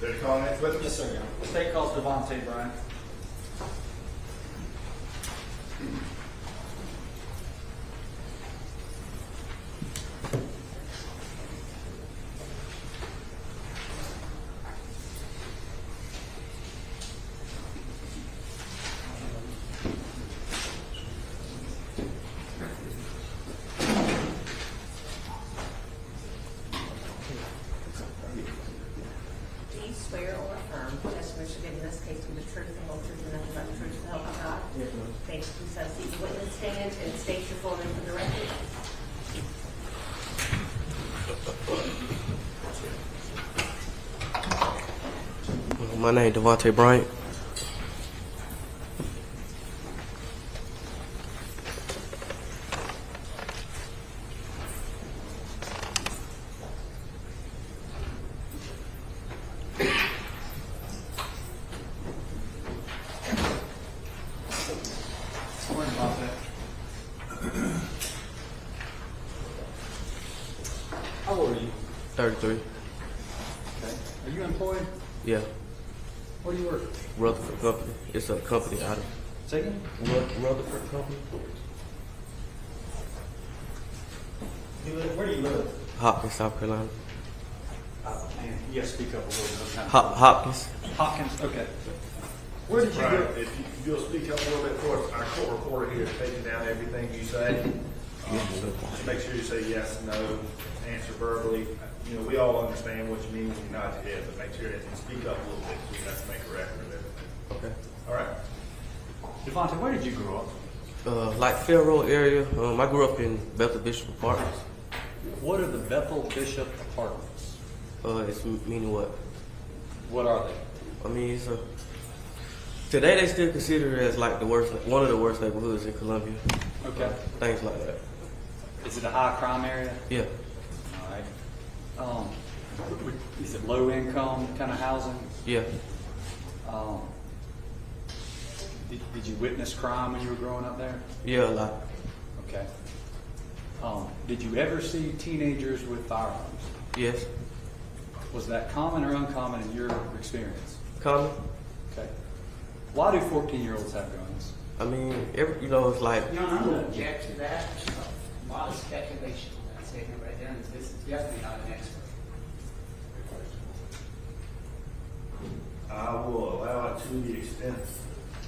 Ready to call the next witness? Yes, sir. The state calls Devontae, Bryant. Do you swear or affirm testimony should give in this case to be the truth, the whole truth, and nothing but the truth, so help you God? Yes, ma'am. Thank you. So seek the witness stand and state your full name for the record. My name is Devontae Bryant. Sorry about that. How old are you? 33. Okay. Are you employed? Yeah. Where do you work? Rutherford Company. It's a company out of Say again? Rutherford Company. Where do you live? Hopkins, South Carolina. Oh, man. You gotta speak up a little bit. Okay. Hopkins. Hopkins, okay. Where did you Right, go? if you'll speak up a little bit for us, our court reporter here is taking down everything you say. Just make sure you say yes, no, answer verbally. You know, we all understand what you mean when you nod your head, but make sure that you speak up a little bit so we have to make a record of everything. Okay. All right? Devontae, where did you grow up? Like Fair Road area. I grew up in Bethel Bishop Apartments. What are the Bethel Bishop Apartments? It's meaning what? What are they? I mean, today they still consider it as like one of the worst neighborhoods in Columbia. Okay. Things like that. Is it a high crime area? Yeah. All right. Is it low income kind of housing? Yeah. Um, did you witness crime when you were growing up there? Yeah, a lot. Okay. Did you ever see teenagers with firearms? Yes. Was that common or uncommon in your experience? Common. Okay. Why do 14-year-olds have guns? I mean, it's like. No, I'm going to object to that. A lot of speculation. That's taken right there, and this is definitely not an expert. I will allow it to the extent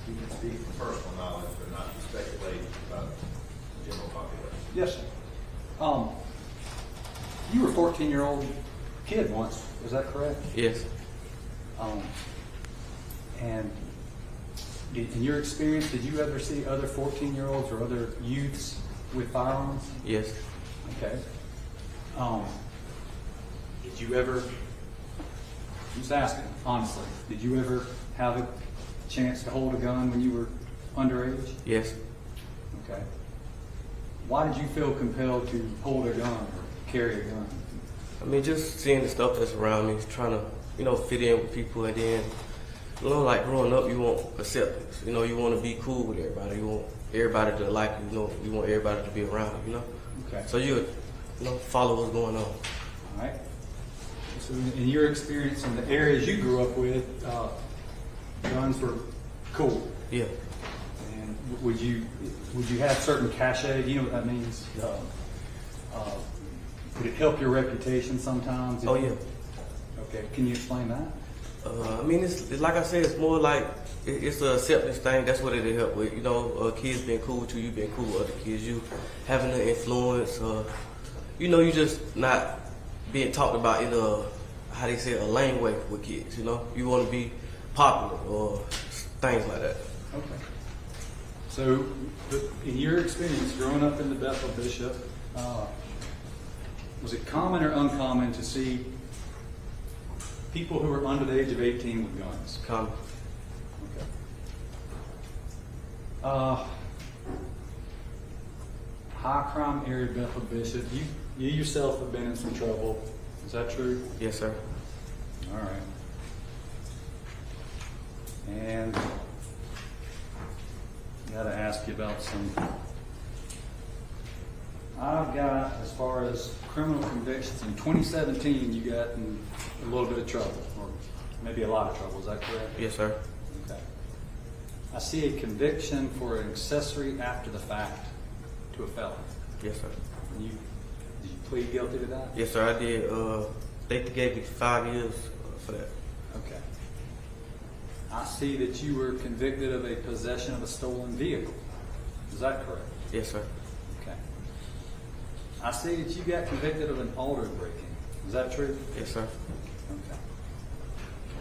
you can speak from personal knowledge, but not speculate about the general population. Yes, sir. You were a 14-year-old kid once. Is that correct? Yes. And in your experience, did you ever see other 14-year-olds or other youths with firearms? Yes. Okay. Did you ever, I'm just asking, honestly, did you ever have a chance to hold a gun when you were underage? Yes. Okay. Why did you feel compelled to hold a gun or carry a gun? I mean, just seeing the stuff that's around me, trying to, fit in with people, and then, like growing up, you want acceptance. You want to be cool with everybody. You want everybody to like you. You want everybody to be around you. Okay. So you, follow what's going on. All right. So in your experience in the areas you grew up with, guns were cool. Yeah. And would you have certain cachet? Do you know what that means? Could it help your reputation sometimes? Oh yeah. Okay. Can you explain that? I mean, it's like I said, it's more like it's a acceptance thing. That's what it'll help with. Kids being cool with you being cool with other kids, you having an influence. You just not being talked about in how they say, a lame way with kids. You want to be popular or things like that. Okay. So, in your experience growing up in the Bethel Bishop, was it common or uncommon to see people who were under the age of 18 with guns? Common. Okay. High crime area, Bethel Bishop. You yourself have been in some trouble. Is that true? Yes, sir. All right. And got to ask you about some. I've got, as far as criminal convictions, in 2017, you got in a little bit of trouble, or maybe a lot of trouble, is that correct? Yes, sir. Okay. I see a conviction for an accessory after the fact to a felony. Yes, sir. Did you plead guilty to that? Yes, sir. I did. They gave me 5 years for that. Okay. I see that you were convicted of a possession of a stolen vehicle. Is that correct? Yes, sir. Okay. I see that you got convicted of an auto breaking. Is that true? Yes, sir. Okay.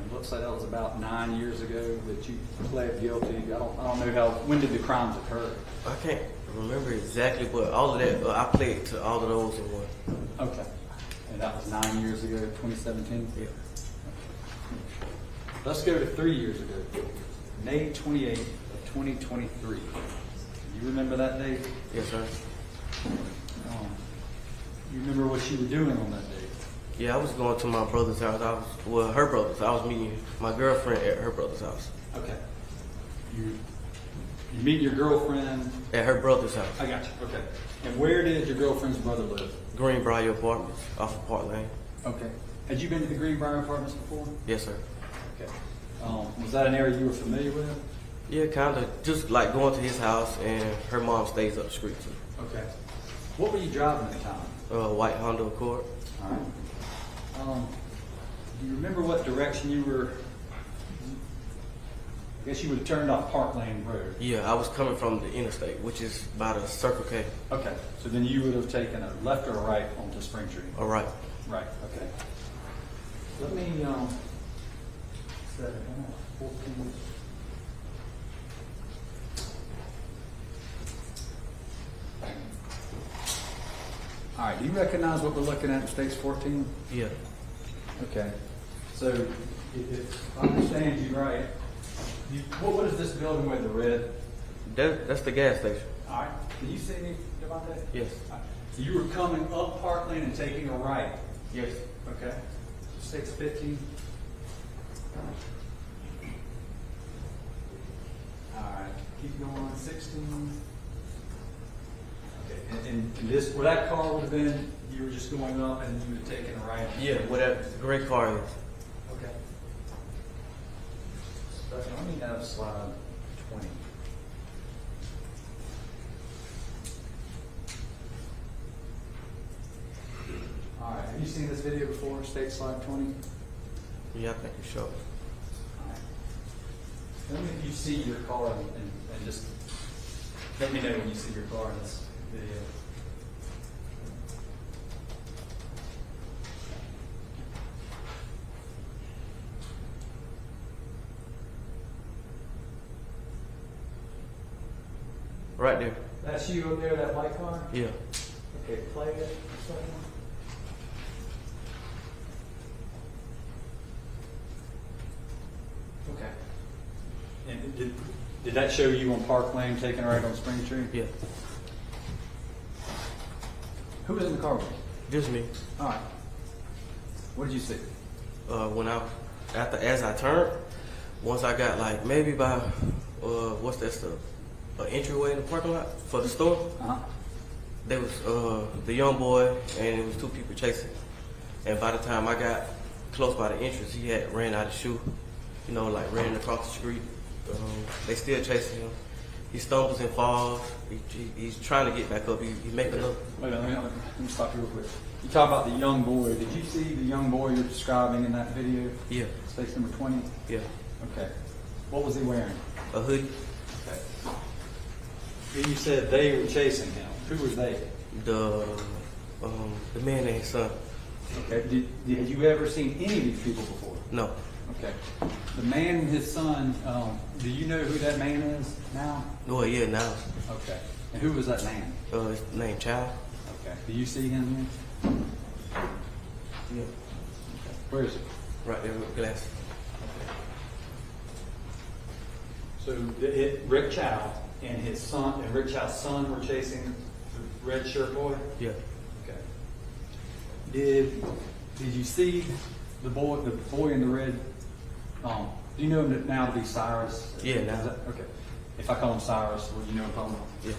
It looks like that was about 9 years ago that you pled guilty. I don't know when did the crimes occur? I can't remember exactly, but all of that, I played to all of those in one. Okay. And that was 9 years ago, 2017? Yeah. Let's go to 3 years ago, May 28th of 2023. You remember that date? Yes, sir. You remember what you were doing on that day? Yeah, I was going to my brother's house. Her brother's. I was meeting my girlfriend at her brother's house. Okay. You meet your girlfriend At her brother's house. I got you. Okay. And where did your girlfriend's brother live? Greenbrier Apartments off of Park Lane. Okay. Had you been to the Greenbrier Apartments before? Yes, sir. Okay. Was that an area you were familiar with? Yeah, kind of. Just like going to his house, and her mom stays up the street too. Okay. What were you driving at the time? White Honda Accord. All right. Do you remember what direction you were? I guess you would have turned off Park Lane Road. Yeah, I was coming from the interstate, which is by the Circle K. Okay. So then you would have taken a left or a right onto Springtree. All right. Right. Okay. Let me set it on 14. All right. Do you recognize what we're looking at in States 14? Yeah. Okay. So if I understand you right, what is this building with the red? That's the gas station. All right. Can you see me, Devontae? Yes. All right. So you were coming up Park Lane and taking a right. Yes. Okay. 6:15. All right. Keep going. 16. Okay. And this, where that car would have been, you were just going up and you would have taken a right. Yeah, whatever. Great car is. Okay. So let me have slide 20. All right. Have you seen this video before? State slide 20. Yeah, I think you showed. Tell me if you see your car and just let me know when you see your car in this video. Right there. That's you up there, that white car? Yeah. Okay, play it. Okay. And did that show you on Park Lane taking a right on Springtree? Yeah. Who was in the car with you? Just me. All right. What did you see? When as I turned, once I got like maybe by what's that stuff? An entryway in the parking lot for the store. Uh-huh. There was the young boy and it was two people chasing. And by the time I got close by the entrance, he had ran out of shoe. You know, like ran across the street. They still chasing him. He stumbles and falls. He's trying to get back up. He making up. Wait a minute, let me stop you real quick. You talk about the young boy. Did you see the young boy you're describing in that video? Yeah. Space number 20? Yeah. Okay. What was he wearing? A hoodie. Okay. You said they were chasing him. Who was they? The man and his son. Okay. Had you ever seen any of these people before? No. Okay. The man and his son, do you know who that man is now? Well, yeah, now. Okay. And who was that man? His name Chow. Okay. Do you see him here? Yeah. Where is he? Right there with glasses. So Rick Chow and his son, and Rick Chow's son were chasing the red shirt boy? Yeah. Okay. Did you see the boy in the red? Do you know him now to be Cyrus? Yeah, now. Okay. If I call him Cyrus, would you know him? Yeah.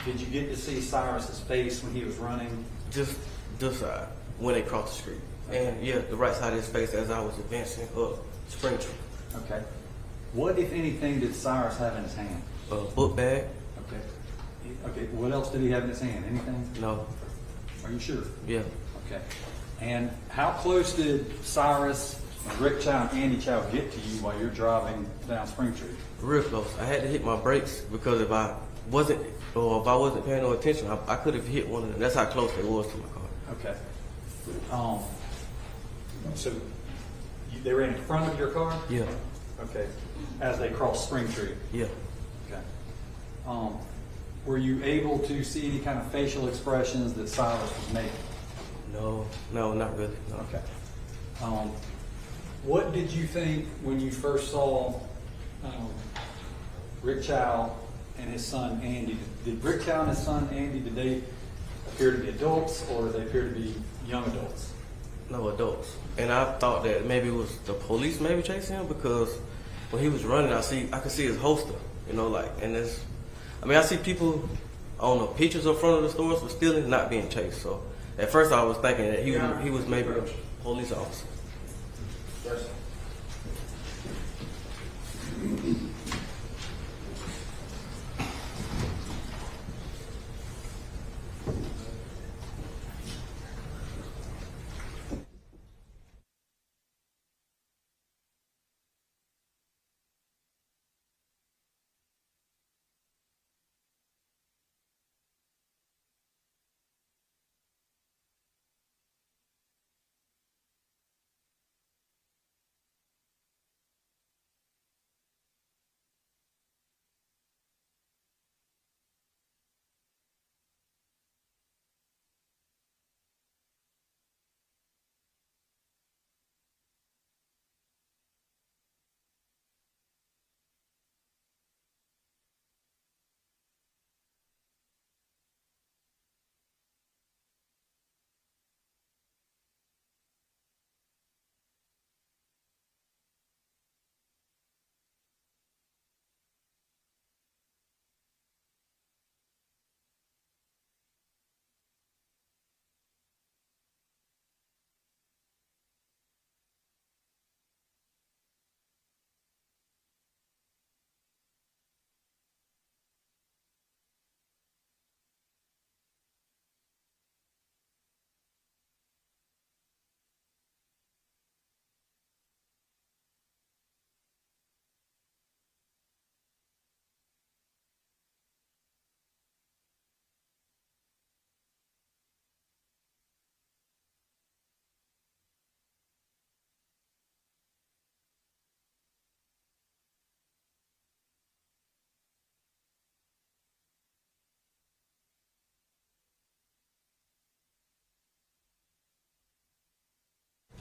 Did you get to see Cyrus's face when he was running? Just this side when they crossed the street. And yeah, the right side of his face as I was advancing up Springtree. Okay. What, if anything, did Cyrus have in his hand? Book bag? Okay. Okay, what else did he have in his hand? Anything? No. Are you sure? Yeah. Okay. And how close did Cyrus, Rick Chow, and Andy Chow get to you while you're driving down Springtree? Real close. I had to hit my brakes because if I wasn't paying no attention, I could have hit one of them. That's how close they was to my car. Okay. So they were in front of your car? Yeah. Okay. As they crossed Springtree? Yeah. Okay. Were you able to see any kind of facial expressions that Cyrus was making? No, not really. No. Okay. What did you think when you first saw Rick Chow and his son Andy? Did Rick Chow and his son Andy, did they appear to be adults or did they appear to be young adults? No, adults. And I thought that maybe it was the police maybe chasing him because when he was running, I could see his holster, I see people on the pictures up front of the stores were stealing, not being chased. So at first I was thinking that he was maybe a police officer. Yes.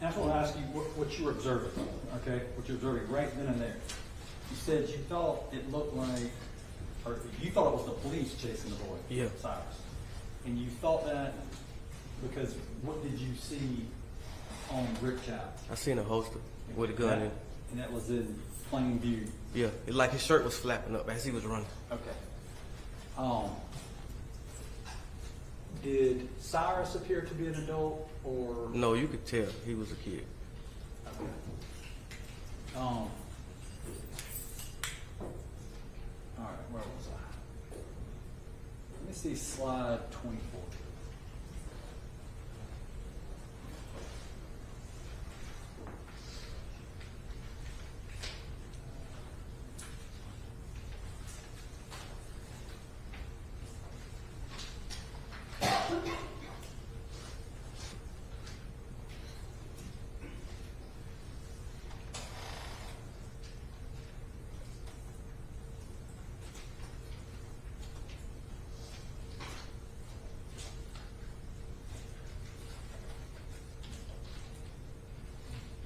I just want to ask you what you were observing, okay? What you're observing right then and there. You said you thought it looked like, or you thought it was the police chasing the boy, Yeah. Cyrus. And you thought that because what did you see on Rick Chow? I seen a holster with a gun in it. And that was in plain view. Yeah, it's like his shirt was flapping up as he was running. Okay. Did Cyrus appear to be an adult or? No, you could tell he was a kid. Okay. All right, where was I? Let me see slide 24.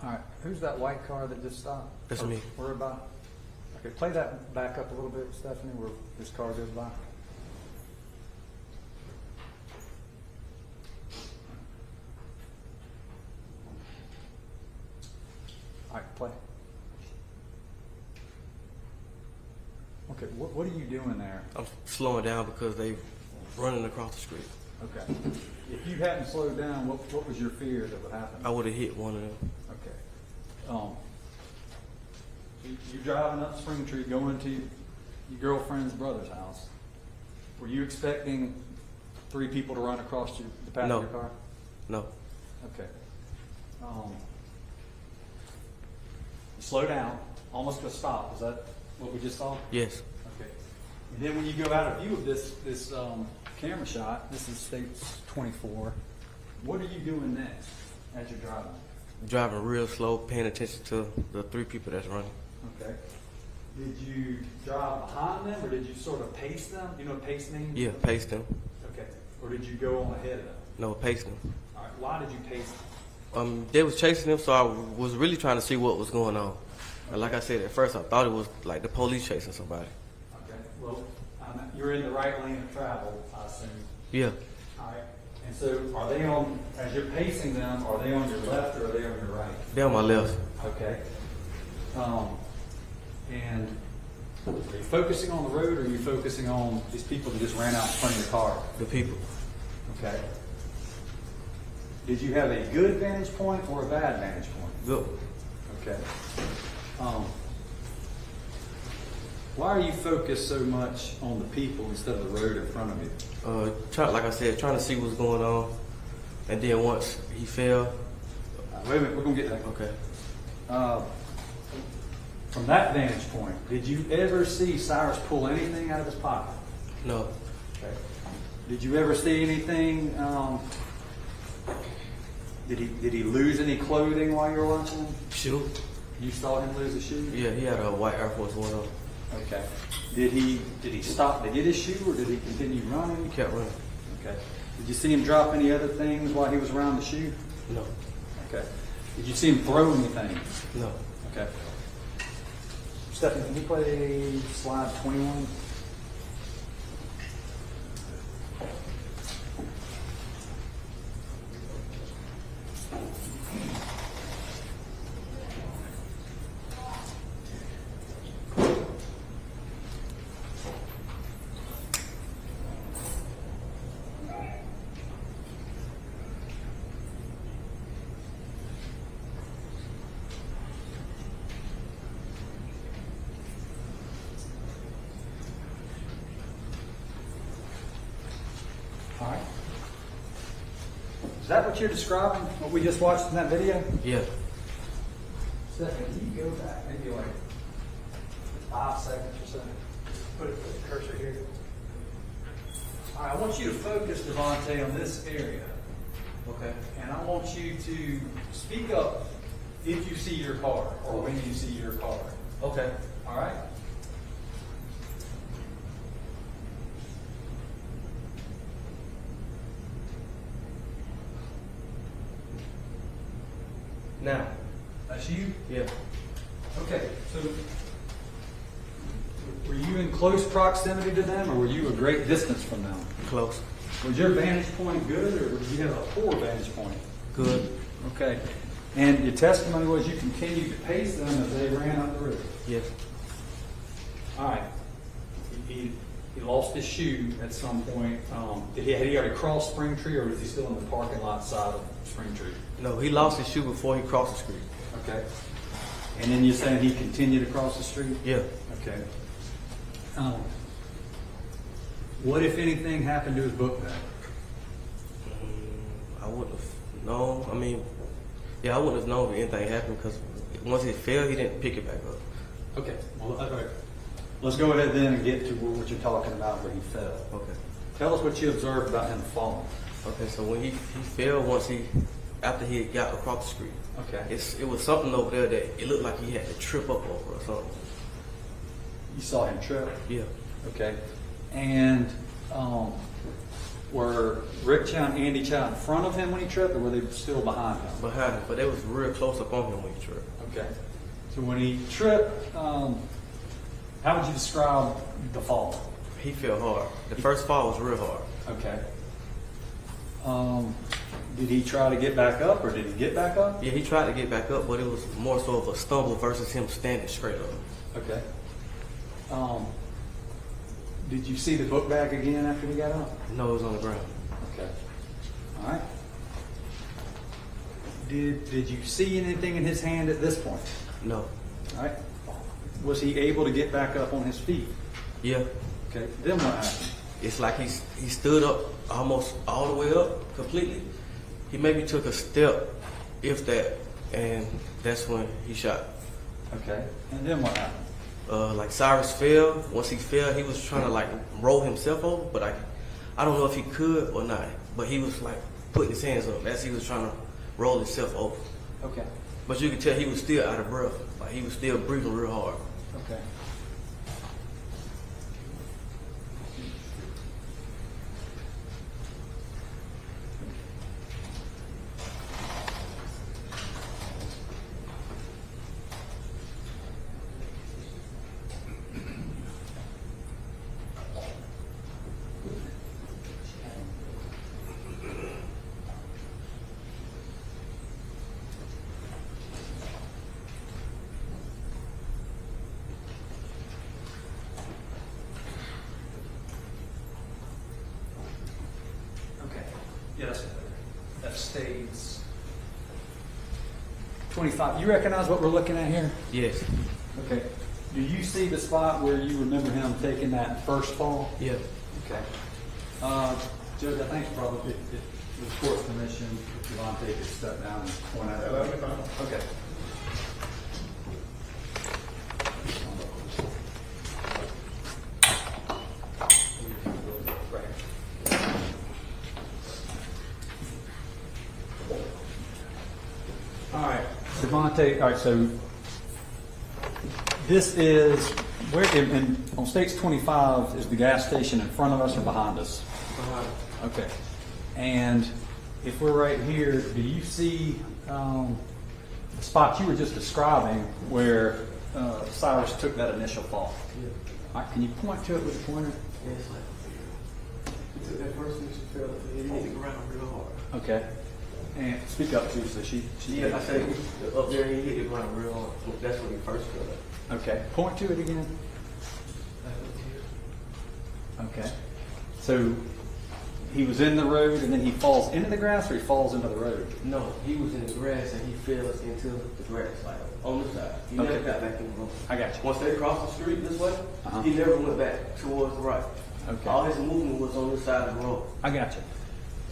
All right, who's that white car that just stopped? That's Or me. Where about? Okay, play that back up a little bit, Stephanie, where this car goes by. All right, play. Okay, what are you doing there? I'm slowing down because they running across the street. Okay. If you hadn't slowed down, what was your fear that would happen? I would have hit one of them. Okay. you're driving up Springtree, going to your girlfriend's brother's house. Were you expecting 3 people to run across the path of No. your car? No. Okay. You slow down, almost to a stop. Is that what we just saw? Yes. Okay. And then when you go out of view of this camera shot, this is states 24. What are you doing next as you're driving? Driving real slow, paying attention to the 3 people that's running. Okay. Did you drive behind them, or did you sort of pace them? You know what pace means? Yeah, paced them. Okay. Or did you go on ahead of them? No, paced them. All right. Why did you pace them? They was chasing him, so I was really trying to see what was going on. And like I said, at first I thought it was like the police chasing somebody. Okay. Well, you're in the right lane of travel, I assume. Yeah. All right. And so, are they on? As you're pacing them, are they on your left or are they on your right? They're on my left. Okay. And are you focusing on the road, or are you focusing on these people that just ran out in front of your car? The people. Okay. Did you have a good vantage point or a bad vantage point? Good. Okay. Why are you focused so much on the people instead of the road in front of you? Like I said, trying to see what's going on. And then once he fell. Wait a minute, we're gonna get that. Okay. From that vantage point, did you ever see Cyrus pull anything out of his pocket? No. Okay. Did you ever see anything? Did he lose any clothing while you were watching him? Shoe? You saw him lose a shoe? Yeah, he had a white Air Force One on. Okay. Did he stop to get his shoe, or did he continue running? He kept running. Okay. Did you see him drop any other things while he was around the shoe? No. Okay. Did you see him throw anything? No. Okay. Stephanie, can you play slide 21? All right. Is that what you're describing, what we just watched in that video? Yeah. Stephanie, can you go back maybe like 5 seconds or so? Put the cursor here. All right, I want you to focus, Devontae, on this area. Okay. And I want you to speak up if you see your car or when you see your car. Okay. All right? Now. That's you? Yeah. Okay, so were you in close proximity to them, or were you a great distance from them? Close. Was your vantage point good, or did you have a poor vantage point? Good. Okay. And your testimony was you continued to pace them as they ran up the road. Yes. All right. He lost his shoe at some point. Had he already crossed Springtree, or was he still in the parking lot side of Springtree? No, he lost his shoe before he crossed the street. Okay. And then you're saying he continued across the street? Yeah. Okay. What, if anything, happened to his book bag? I wouldn't have known. I mean, yeah, I wouldn't have known if anything happened because once he fell, he didn't pick it back up. Okay. Well, all right. Let's go ahead then and get to what you're talking about where he fell. Okay. Tell us what you observed about him falling. Okay, so when he fell after he got across the street. Okay. It was something over there that it looked like he had to trip up over or something. You saw him trip? Yeah. Okay. And were Rick Chow and Andy Chow in front of him when he tripped, or were they still behind him? Behind him, but they was real close up on him when he tripped. Okay. So when he tripped, how would you describe the fall? He fell hard. The first fall was real hard. Okay. Did he try to get back up, or did he get back up? Yeah, he tried to get back up, but it was more so of a stumble versus him standing straight up. Okay. Did you see the book bag again after he got up? No, it was on the ground. Okay. All right. Did you see anything in his hand at this point? No. All right. was he able to get back up on his feet? Yeah. Okay, then what happened? It's like he stood up almost all the way up completely. He maybe took a step, if that, and that's when he shot. Okay, and then what happened? Like Cyrus fell. Once he fell, he was trying to like roll himself over, but I don't know if he could or not. But he was like putting his hands up as he was trying to roll himself over. Okay, But you could tell he was still out of breath. Like he was still breathing real hard. okay. Okay, yes, that states 25. You recognize what we're looking at here? Yes. Okay. Do you see the spot where you remember him taking that first fall? Yeah. Okay. Judge, I think probably with court permission, if Devontae could step down and point out. That'll be fine. Okay. All right, Devontae, all right, so this is, where, on States 25, is the gas station in front of us or behind us? Okay. And if we're right here, do you see the spot you were just describing where Cyrus took that initial fall? Yeah. All right, can you point to it with a pointer? Yeah, it's like he took that first thing she fell. He hit the ground real hard. Okay. And speak up too, so she Yeah, I said up there he hit the ground real hard. That's when he first fell. Okay. Point to it again. Okay. So he was in the road and then he falls into the grass, or he falls into the road? No, he was in the grass and he fell into the grass, like on the side. He Okay. never got back in the road. I got you. Once they crossed the street this way, Uh-huh. he never went back towards the right. Okay. All his movement was on this side of the road. I got you.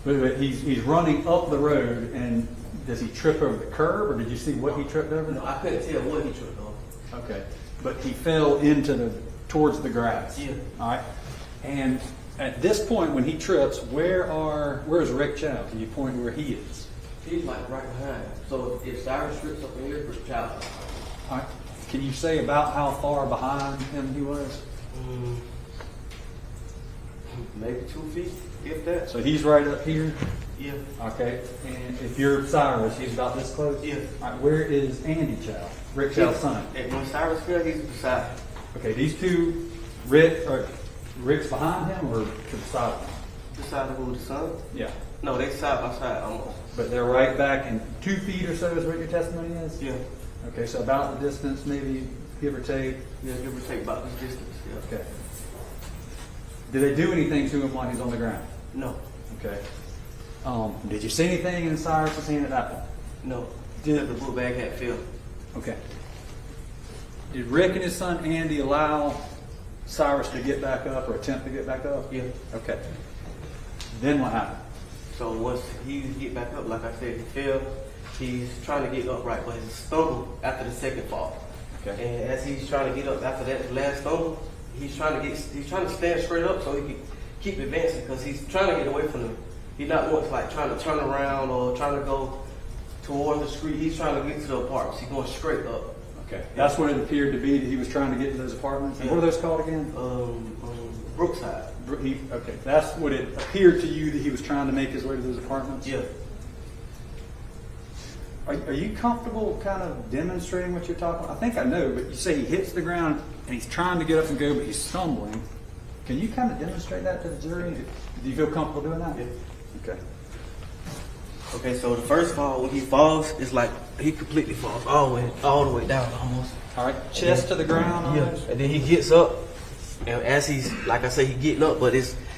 But he's running up the road, and does he trip over the curb, or did you see what he tripped over? No, I couldn't tell what he tripped on. Okay. But he fell towards the grass. Yeah. All right. And at this point, when he trips, where's Rick Chow? Can you point where he is? He's like right behind him. So if Cyrus trips up in here, Rick Chow. All right. Can you say about how far behind him he was? Maybe 2 feet, if that. So he's right up here. Yeah. Okay. And if you're Cyrus, he's about this close? Yeah. All right. Where is Andy Chow? Rick Chow's son. And when Cyrus fell, he's beside him. Okay, these two, Rick's behind him or to the side of him? Beside him with the son? Yeah. No, they side by side almost. But they're right back in 2 feet or so is what your testimony is? Yeah. Okay, so about the distance, maybe give or take? Yeah, give or take about this distance. Yeah. Okay. Did they do anything to him while he's on the ground? No. Okay. Did you see anything in Cyrus's hand at that point? No. Just the book bag had filled. Okay. Did Rick and his son Andy allow Cyrus to get back up or attempt to get back up? Yeah. Okay. Then what happened? So once he get back up, like I said, he fell. He's trying to get upright, but he stumbled after the second fall. Okay. And as he's trying to get up after that last stumble, he's trying to stand straight up so he can keep advancing because he's trying to get away from them. He's not once like trying to turn around or trying to go toward the street. He's trying to get to the apartments. He's going straight up. Okay. That's what it appeared to be, that he was trying to get to those apartments. And Yeah. what are those called again? Brookside. Okay. That's what it appeared to you, that he was trying to make his way to those apartments? Yeah. Are you comfortable kind of demonstrating what you're talking about? I think I know, but you say he hits the ground and he's trying to get up and go, but he's stumbling. Can you kind of demonstrate that to the jury? Do you feel comfortable doing that? Yeah. Okay. Okay, so the first fall, when he falls, it's like he completely falls all the way down almost. All right. Chest to the ground. Almost? And then he gets up, and as he's, like I say, he getting up, but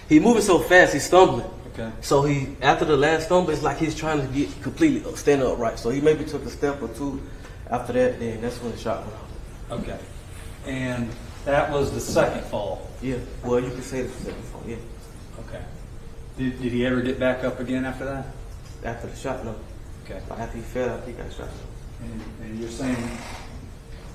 he moving so fast, he's stumbling. Okay. So he, after the last stumble, it's like he's trying to get completely up, stand upright. So he maybe took a step or two after that, then that's when the shot went off. Okay. And that was the second fall. Yeah, well, you can say the second fall, yeah. Okay. Did he ever get back up again after that? After the shot, no. Okay. Like after he fell, I think I got shot. And you're saying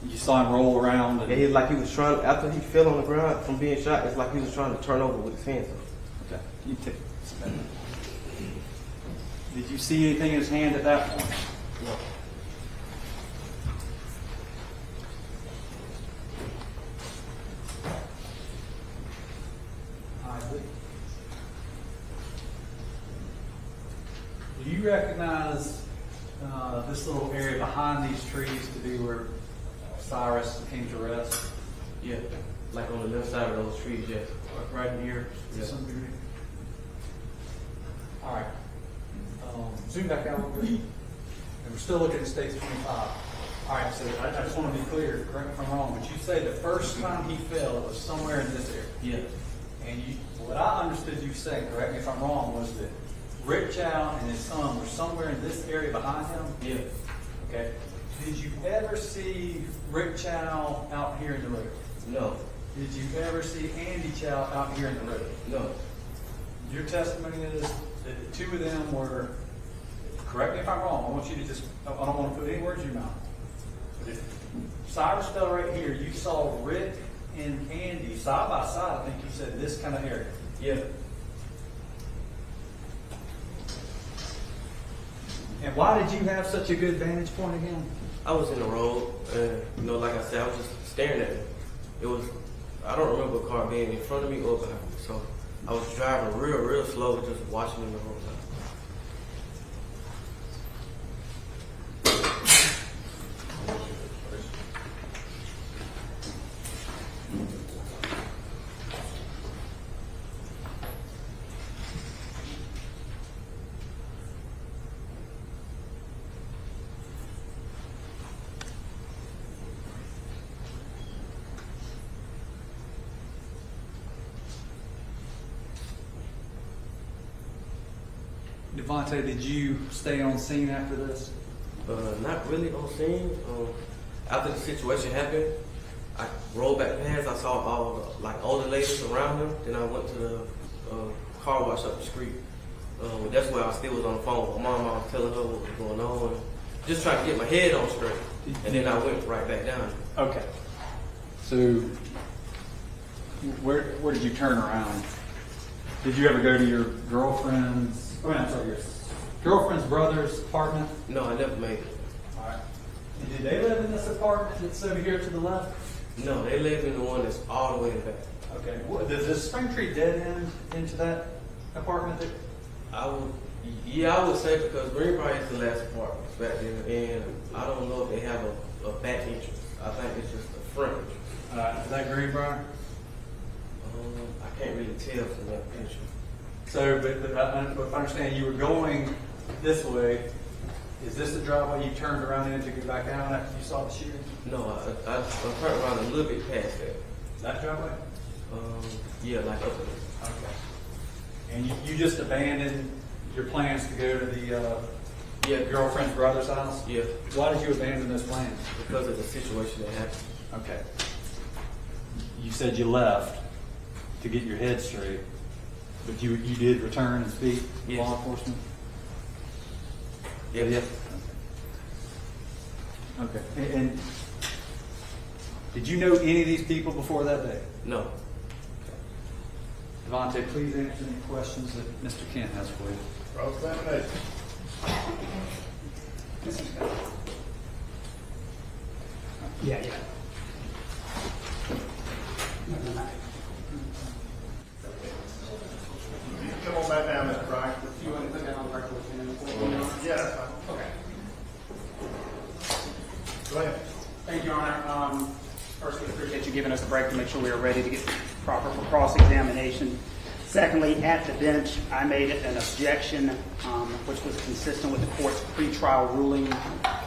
you saw him roll around? Yeah, he like he was trying, after he fell on the ground from being shot, it's like he was trying to turn over with his hands up. Okay. You take this back. Did you see anything in his hand at that point? No. Do you recognize this little area behind these trees to be where Cyrus came to rest? Yeah, like on the left side of those trees, yes. Right in here to Yeah. some degree? All right. Zoom back out a little bit. And we're still looking at states 25. All right, so I just want to be clear, correct me if I'm wrong, but you say the first time he fell, it was somewhere in this area. Yeah. And what I understood you saying, correct me if I'm wrong, was that Rick Chow and his son were somewhere in this area behind him? Yeah. Okay. Did you ever see Rick Chow out here in the road? No. Did you ever see Andy Chow out here in the road? No. Your testimony is that the two of them were, correct me if I'm wrong, I want you to just, I don't want to put any words in your mouth. But if Cyrus fell right here, you saw Rick and Andy side by side, I think you said this kind of area. Yeah. And why did you have such a good vantage point again? I was in the road, and you know, like I said, I was just staring at him. It was, I don't remember a car being in front of me or behind me, so I was driving real slow, just watching him the whole time. Devontae, did you stay on scene after this? Not really on scene. After the situation happened, I rolled back past. I saw all the older ladies around him. Then I went to the car wash up the street. That's where I still was on the phone with my mom. I was telling her what was going on, and just trying to get my head on straight. And then I went right back down. Okay. So, where did you turn around? Did you ever go to your girlfriend's? I'm sorry, your girlfriend's brother's apartment? No, I never made it. All right. And did they live in this apartment that's over here to the left? No, they live in the one that's all the way in the back. Okay. Does the Spring Tree dead end into that apartment? I would say because Greenbrier is the last apartment back there, and I don't know if they have a back entrance. I think it's just a front entrance. Is that Greenbrier? I can't really tell from that picture. So, but if I understand, you were going this way. Is this the driveway you turned around in to go back out after you saw the shooting? No, I turned around a little bit past that. That driveway? Yeah, like up there. Okay. And you just abandoned your plans to go to the girlfriend's brother's house? Yeah, Why did you abandon those plans? because of the situation that happened. Okay. You said you left to get your head straight, but you did return and speak to Yes. law enforcement? Yeah. Okay. And did you know any of these people before that day? No. Devontae, please answer any questions that Mr. Kent has for you. Cross-examination. Yeah. Come on back down, Mr. Bryant. You want to put that on record with him? Yeah, that's fine. Okay. Go ahead. Thank you, Your Honor. First, we appreciate you giving us a break to make sure we are ready to get proper for cross-examination. Secondly, at the bench, I made an objection, which was consistent with the court's pretrial ruling.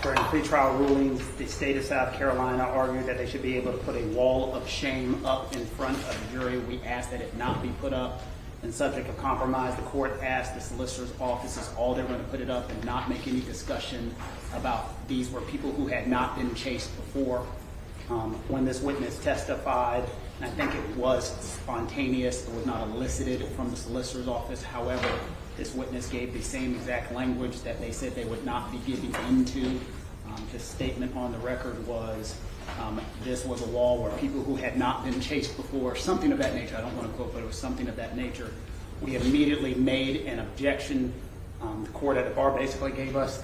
During pretrial rulings, the state of South Carolina argued that they should be able to put a wall of shame up in front of the jury. We asked that it not be put up. And subject of compromise, the court asked the solicitor's offices all they were going to put it up and not make any discussion about these were people who had not been chased before. when this witness testified, and I think it was spontaneous, it was not elicited from the solicitor's office. However, this witness gave the same exact language that they said they would not be giving into. His statement on the record was, this was a wall where people who had not been chased before, something of that nature, I don't want to quote, but it was something of that nature. We immediately made an objection. The court at the bar basically gave us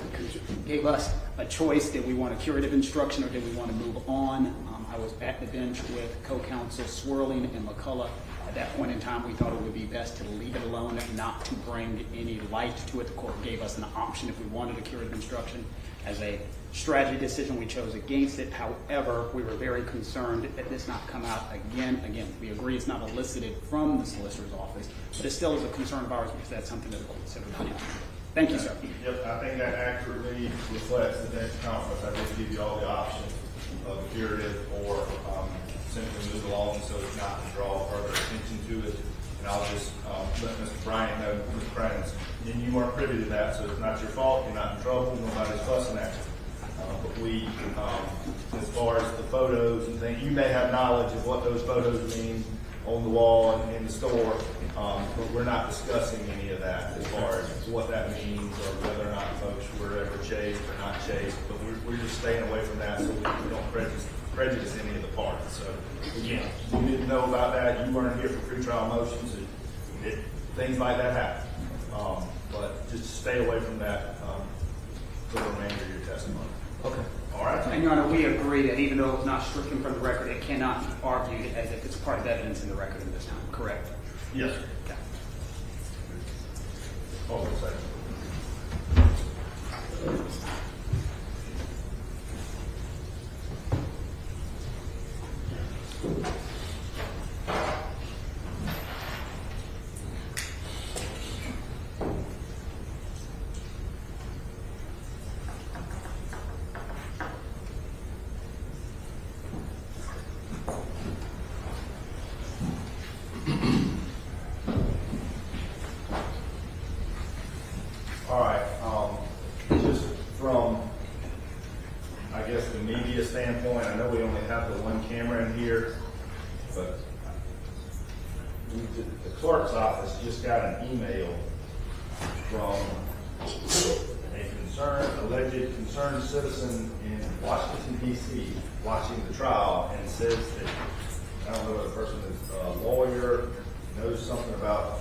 a choice. Did we want a curative instruction or did we want to move on? I was at the bench with co-counsel Swirling and McCullough. At that point in time, we thought it would be best to leave it alone, not to bring any light to it. The court gave us an option if we wanted a curative instruction. As a strategy decision, we chose against it. However, we were very concerned that this not come out again. Again, we agree it's not elicited from the solicitor's office, but it still is a concern of ours because that's something that the court said we couldn't do. Thank you, sir. Yep, I think that accurately reflects the bench conference. I did give you all the options of curative or simply move along so as not to draw further attention to it. And I'll just let Mr. Bryant know, Mr. Bryant, and you weren't privy to that, so it's not your fault. You're not in trouble. Nobody's fussing at you. But we, as far as the photos and things, you may have knowledge of what those photos mean on the wall and in the store, but we're not discussing any of that as far as what that means or whether or not folks were ever chased or not chased. But we're just staying away from that so we don't prejudice any of the parties. So again, you didn't know about that. You weren't here for pretrial motions. Things like that happen. But just stay away from that for the remainder of your testimony. Okay. All right. And Your Honor, we agree that even though it's not stricken from the record, it cannot be argued as if it's part of evidence in the record at this time, correct? Yes, sir. Okay. Hold on a second. All right, just from, I guess, the media standpoint, I know we only have the one camera in here, but the clerk's office just got an email from a alleged concerned citizen in Washington, D.C., watching the trial, and says that, I don't know whether the person is a lawyer, knows something about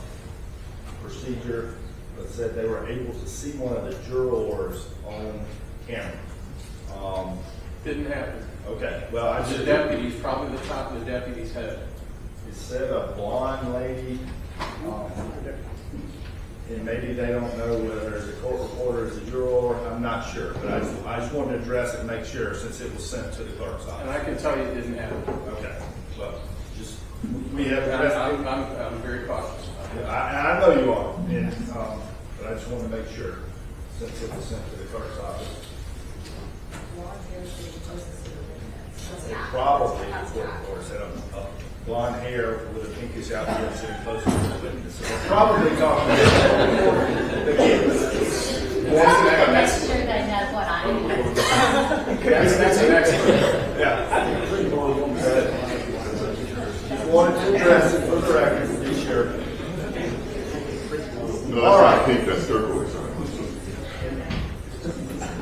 procedure, but said they were able to see one of the jurors on camera. Didn't happen. Okay, well, I The just, deputies, probably the top of the deputy's head. it said a blonde lady, and maybe they don't know whether it's a court reporter, is a juror, I'm not sure, but I just wanted to address it and make sure since it was sent to the clerk's And office. I can tell you it didn't happen. Okay, well, just, we have And addressed it. I'm very cautious. I know you are, and, but I just wanted to make sure since it was sent to the clerk's office. It probably, the court reporter said a blonde hair with a pinkish outfit sitting closer to the witness. So we're probably talking about the kids. Make sure they know what I am. That's an expert. Yeah. Just wanted to address it for the record, to be sure. No, All right. I think that circle is on.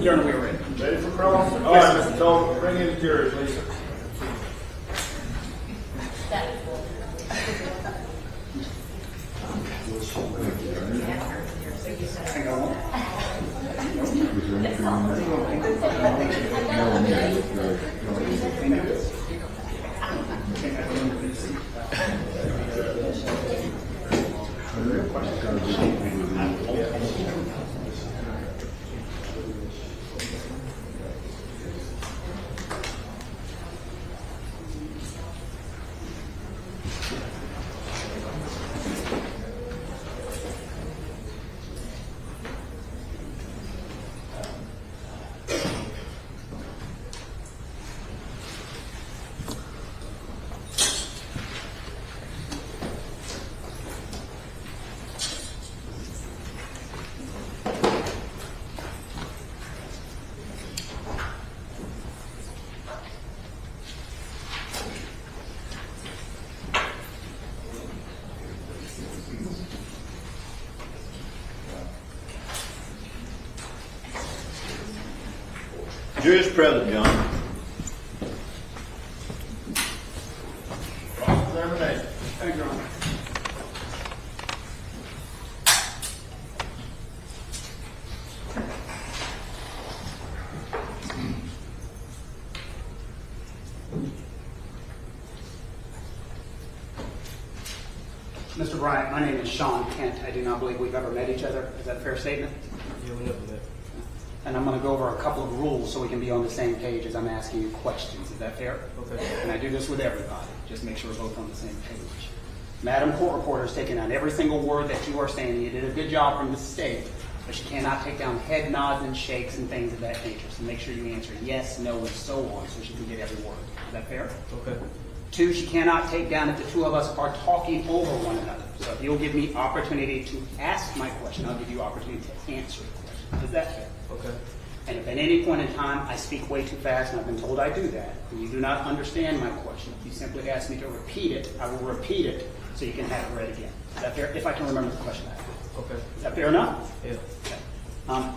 Your Honor, we are ready. Ready for cross? All right, Mr. Toll, bring in the jury, please. Hang on. Jury's present, John. Cross-examination. Thank you, Your Honor. Mr. Bryant, my name is Sean Kent. I do not believe we've ever met each other. Is that a fair statement? Yeah, we never met. And I'm going to go over a couple of rules so we can be on the same page as I'm asking you questions. Is that fair? Okay. And I do this with everybody. Just make sure we're both on the same page. Madam Court Reporter has taken down every single word that you are saying. You did a good job from the state, but she cannot take down head nods and shakes and things of that nature. So make sure you answer yes, no, and so on so she can get every word. Is that fair? Okay. 2, she cannot take down if the two of us are talking over one another. So if you'll give me opportunity to ask my question, I'll give you opportunity to answer the question. Is that fair? Okay. And if at any point in time I speak way too fast, and I've been told I do that, and you do not understand my question, if you simply ask me to repeat it, I will repeat it so you can have it read again. Is that fair? If I can remember the question I asked. Okay. Is that fair enough? Yeah. Okay.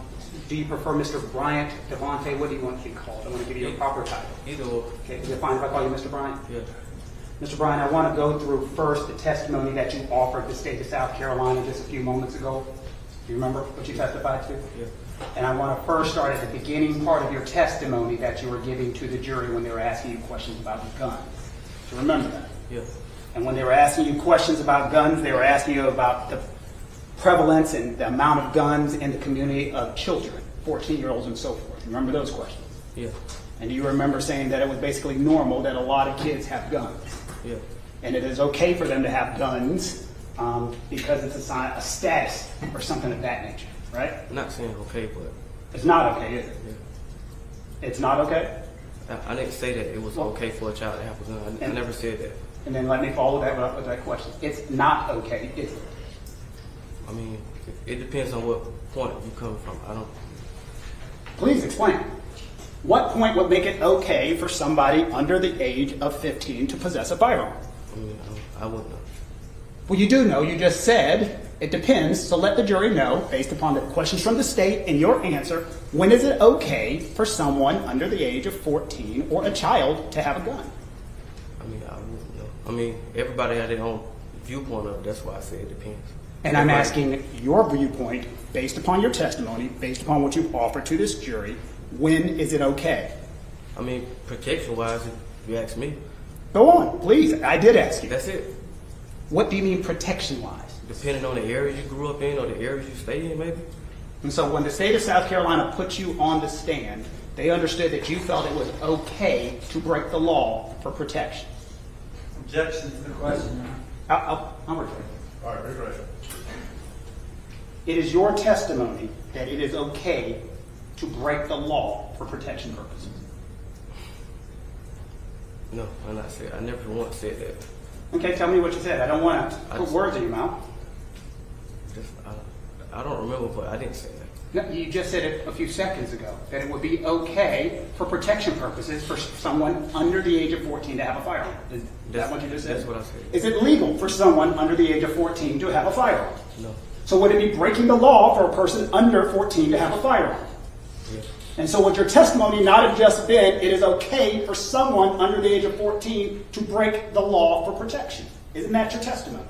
Do you prefer Mr. Bryant, Devontae? What do you want to be called? I want to give you a proper title. Either or. Okay, is it fine if I call you Mr. Bryant? Yeah. Mr. Bryant, I want to go through first the testimony that you offered the state of South Carolina just a few moments ago. Do you remember what you testified to? Yeah. And I want to first start at the beginning part of your testimony that you were giving to the jury when they were asking you questions about guns. Do you remember that? Yeah. And when they were asking you questions about guns, they were asking you about the prevalence and the amount of guns in the community of children, 14-year-olds and so forth. Remember those questions? Yeah. And you remember saying that it was basically normal that a lot of kids have guns. Yeah. And it is okay for them to have guns because it's a sign, a status or something of that nature, right? I'm not saying okay, but It's not okay, is it? yeah. It's not okay? I didn't say that it was okay for a child to have a gun. I never said that. And then let me follow that up with that question. It's not okay, is it? I mean, it depends on what point you come from. I don't. Please explain. What point would make it okay for somebody under the age of 15 to possess a firearm? I mean, I wouldn't know. Well, you do know. You just said it depends. So let the jury know, based upon the questions from the state and your answer, when is it okay for someone under the age of 14 or a child to have a gun? I mean, I wouldn't know. I mean, everybody had their own viewpoint of it. That's why I say it depends. And I'm asking your viewpoint, based upon your testimony, based upon what you've offered to this jury, when is it okay? I mean, protection-wise, if you ask me, Go on, please. I did ask you. that's it. What do you mean protection-wise? Depending on the area you grew up in or the areas you stay in, maybe. And so when the state of South Carolina put you on the stand, they understood that you felt it was okay to break the law for protection. Objection to the question. I'm recording. All right, record. It is your testimony that it is okay to break the law for protection purposes. No, I'm not saying. I never once said that. Okay, tell me what you said. I don't want to put words in your mouth. Just, I don't remember, but I didn't say that. No, you just said it a few seconds ago, that it would be okay for protection purposes for someone under the age of 14 to have a firearm. Is that what you just said? That's what I said. Is it legal for someone under the age of 14 to have a firearm? No. So would it be breaking the law for a person under 14 to have a firearm? Yeah. And so would your testimony not have just been, it is okay for someone under the age of 14 to break the law for protection? Isn't that your testimony?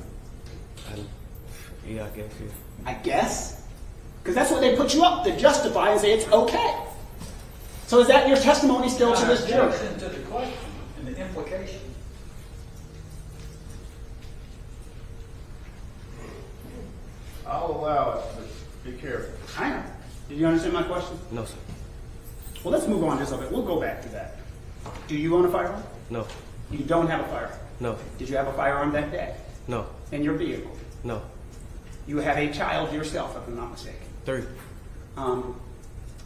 Yeah, I guess. Yeah. I guess. Because that's what they put you up to justify and say it's okay. So is that your testimony still to this jury? Objection to the question and the implication. I'll allow it, but be careful. I know. Did you understand my question? No, sir. Well, let's move on just a bit. We'll go back to that. Do you own a firearm? No. You don't have a firearm. No. Did you have a firearm that day No. in your vehicle? No. You have a child yourself, if I'm not mistaken. 3.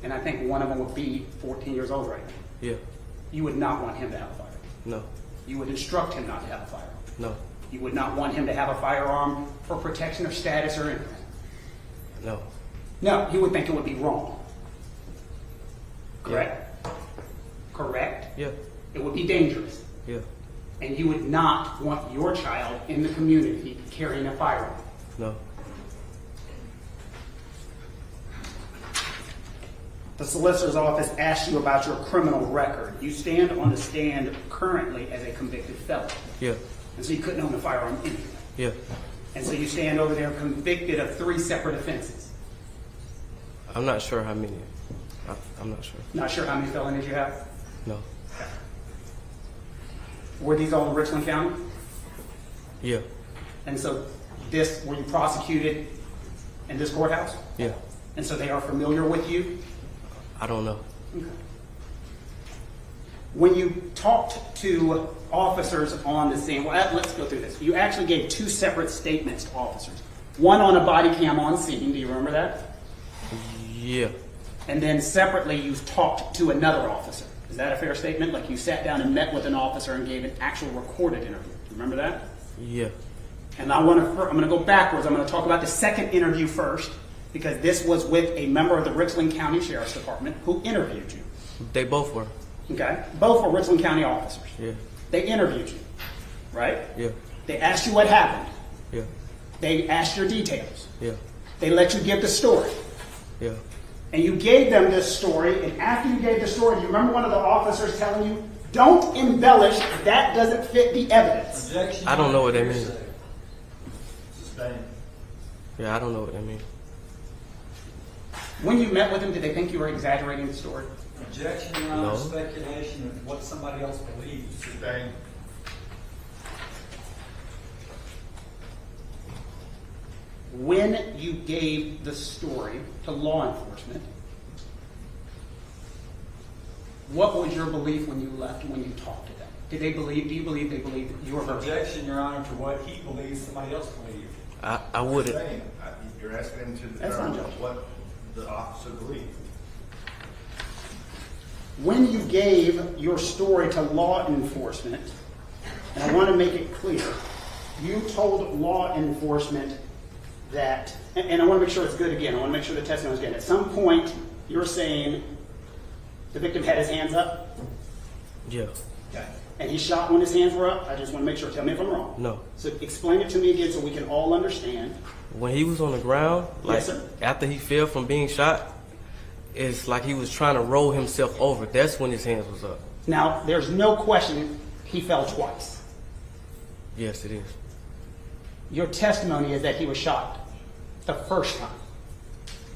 And I think one of them would be 14 years old right now. Yeah. You would not want him to have a firearm. No. You would instruct him not to have a firearm. No. You would not want him to have a firearm for protection or status or anything. No. No, you would think it would be wrong. Correct? Correct? Yeah. It would be dangerous. Yeah. And you would not want your child in the community carrying a firearm. No. the solicitor's office asked you about your criminal record. You stand on the stand currently as a convicted felon. Yeah. And so you couldn't own a firearm anyway. Yeah. And so you stand over there convicted of 3 separate offenses. I'm not sure how many. I'm not sure. Not sure how many felonies you have? No. Were these all in Richland County? Yeah. And so were you prosecuted in this courthouse? Yeah. And so they are familiar with you? I don't know. Okay. When you talked to officers on the scene, well, let's go through this. You actually gave 2 separate statements to officers. One on a body cam on scene. Do you remember that? Yeah. And then separately, you talked to another officer. Is that a fair statement? Like you sat down and met with an officer and gave an actual recorded interview. Do you remember that? Yeah. And I'm going to go backwards. I'm going to talk about the second interview first, because this was with a member of the Richland County Sheriff's Department who interviewed you. They both were. Okay? Both were Richland County officers. Yeah. They interviewed you, right? Yeah. They asked you what happened. Yeah. They asked your details. Yeah. They let you give the story. Yeah. And you gave them this story, and after you gave the story, do you remember one of the officers telling you, don't embellish, that doesn't fit the evidence? Objection. I don't know what that means. Sustained. Yeah, I don't know what that means. When you met with them, did they think you were exaggerating the story? Objection, Your Honor, No. speculation of what somebody else believes. Sustained. When you gave the story to law enforcement, what was your belief when you left, when you talked to them? Do you believe they believed your version? Objection, Your Honor, to what he believes somebody else believes. I wouldn't. Sustained. You're asking him to That's fine, determine Judge. what the officer believed. When you gave your story to law enforcement, and I want to make it clear, you told law enforcement that, and I want to make sure it's good again, I want to make sure the testimony is good. At some point, you're saying the victim had his hands up, Yeah. okay, and he shot when his hands were up. I just want to make sure. Tell me if I'm wrong. No. So explain it to me again so we can all understand. When he was on the ground, like Yes, sir. after he fell from being shot, it's like he was trying to roll himself over. That's when his hands was up. Now, there's no question he fell twice. Yes, it is. Your testimony is that he was shot the first time.